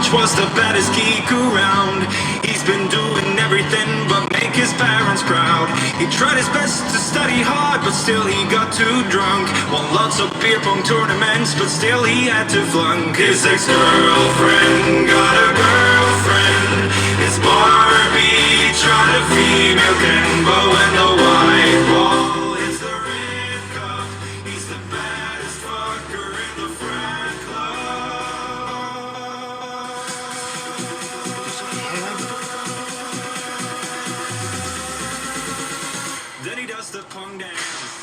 college was the baddest geek around. He's been doing everything but make his parents proud. He tried his best to study hard, but still he got too drunk. Won lots of beer pong tournaments, but still he had to flunk. His ex-girlfriend got a girlfriend. His Barbie tried a female Ken, but when the white wall hits the red cup, he's the baddest fucker in the frat club. Then he does the pong dance.